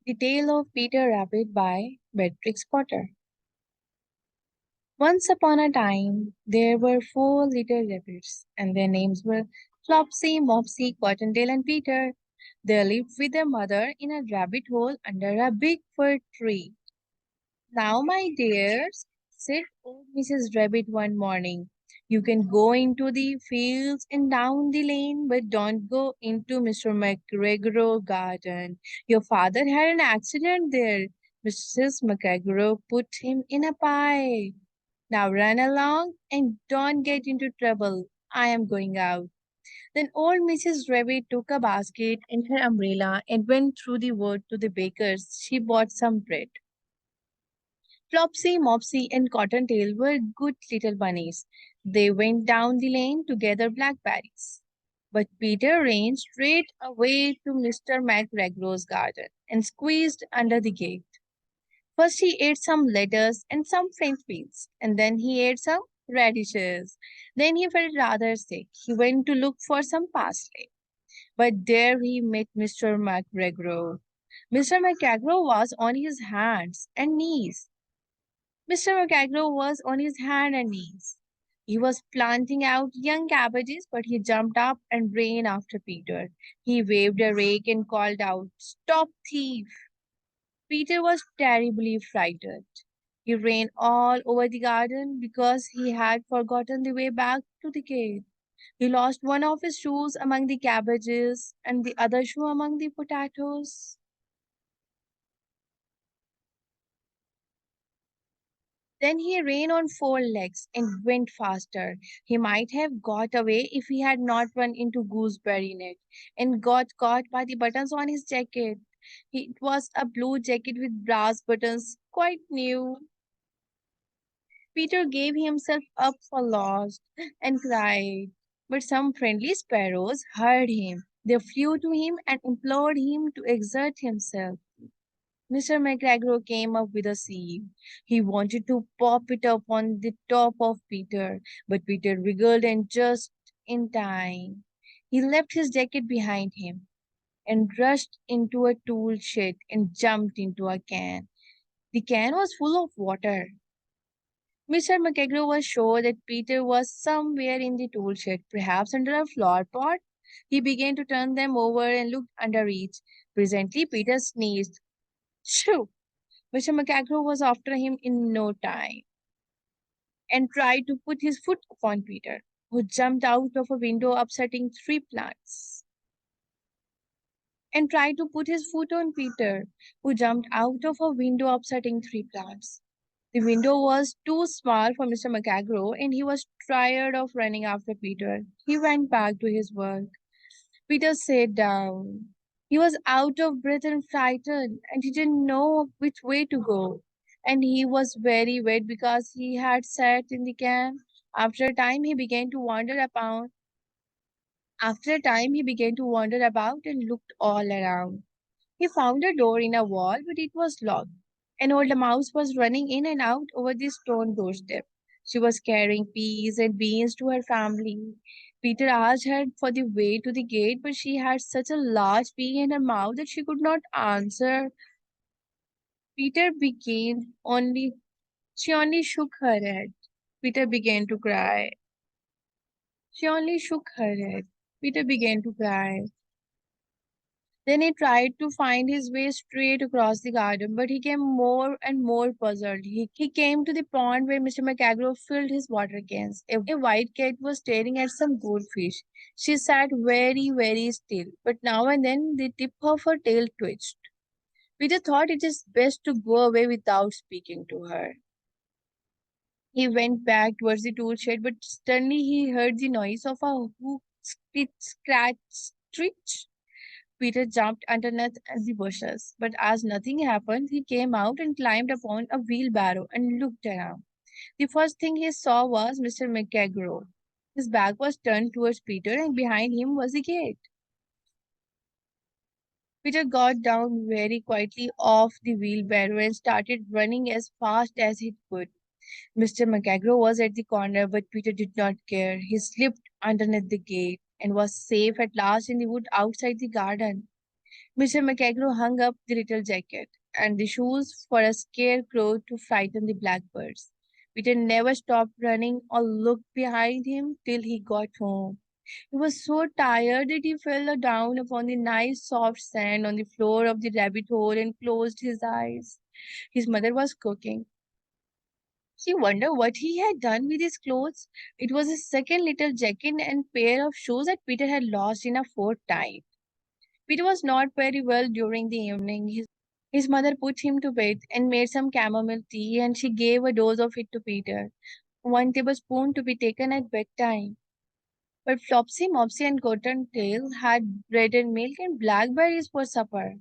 The Tale of Peter Rabbit by Beatrix Potter. Once upon a time, there were four little rabbits, and their names were Flopsy, Mopsy, Cottontail, and Peter. They lived with their mother in a rabbit hole under a big fir tree. Now, my dears, said old Mrs. Rabbit one morning, you can go into the fields and down the lane, but don't go into Mr. McGregor's garden. Your father had an accident there. Mrs. McGregor put him in a pie. Now run along and don't get into trouble. I am going out. Then old Mrs. Rabbit took a basket and her umbrella and went through the wood to the baker's. She bought some bread. Flopsy, Mopsy, and Cottontail were good little bunnies. They went down the lane to gather blackberries. But Peter ran straight away to Mr. McGregor's garden and squeezed under the gate. First he ate some lettuce and some French beans, and then he ate some radishes. Then he felt rather sick. He went to look for some parsley. But there he met Mr. McGregor. Mr. McGregor was on his hands and knees. Mr. McGregor was on his hands and knees. He was planting out young cabbages, but he jumped up and ran after Peter. He waved a rake and called out, Stop, thief! Peter was terribly frightened. He ran all over the garden because he had forgotten the way back to the gate. He lost one of his shoes among the cabbages and the other shoe among the potatoes. Then he ran on four legs and went faster. He might have got away if he had not run into gooseberry net and got caught by the buttons on his jacket. It was a blue jacket with brass buttons, quite new. Peter gave himself up for lost and cried. But some friendly sparrows heard him. They flew to him and implored him to exert himself. Mr. McGregor came up with a sieve. He wanted to pop it up on the top of Peter, but Peter wiggled and just in time. He left his jacket behind him and rushed into a tool shed and jumped into a can. The can was full of water. Mr. McGregor was sure that Peter was somewhere in the tool shed, perhaps under a flower pot. He began to turn them over and looked under each. Presently, Peter sneezed. Shoo! Mr. McGregor was after him in no time and tried to put his foot upon Peter, who jumped out of a window, upsetting three plants. And tried to put his foot on Peter, who jumped out of a window, upsetting three plants. The window was too small for Mr. McGregor, and he was tired of running after Peter. He went back to his work. Peter sat down. He was out of breath and frightened, and he didn't know which way to go. And he was very wet because he had sat in the can. After a time, he began to wander about. After a time, he began to wander about and looked all around. He found a door in a wall, but it was locked. An old mouse was running in and out over the stone doorstep. She was carrying peas and beans to her family. Peter asked her for the way to the gate, but she had such a large pea in her mouth that she could not answer. Peter began only she only shook her head. Peter began to cry. She only shook her head. Peter began to cry. Then he tried to find his way straight across the garden, but he came more and more puzzled. He came to the pond where Mr. McGregor filled his water cans. A white cat was staring at some goldfish. She sat very, very still, but now and then the tip of her tail twitched. Peter thought it is best to go away without speaking to her. He went back towards the tool shed, but suddenly he heard the noise of a hook scratch, screech. Peter jumped underneath the bushes, but as nothing happened, he came out and climbed upon a wheelbarrow and looked around. The first thing he saw was Mr. McGregor. His back was turned towards Peter, and behind him was the gate. Peter got down very quietly off the wheelbarrow and started running as fast as he could. Mr. McGregor was at the corner, but Peter did not care. He slipped underneath the gate and was safe at last in the wood outside the garden. Mr. McEgro hung up the little jacket and the shoes for a scarecrow to frighten the blackbirds. Peter never stopped running or looked behind him till he got home. He was so tired that he fell down upon the nice soft sand on the floor of the rabbit hole and closed his eyes. His mother was cooking. He wondered what he had done with his clothes. It was his second little jacket and pair of shoes that Peter had lost in a fortnight. Peter was not very well during the evening. His mother put him to bed and made some chamomile tea, and she gave a dose of it to Peter, 1 tablespoon to be taken at bedtime. But Flopsy, Mopsy, and Cottontail had bread and milk and blackberries for supper.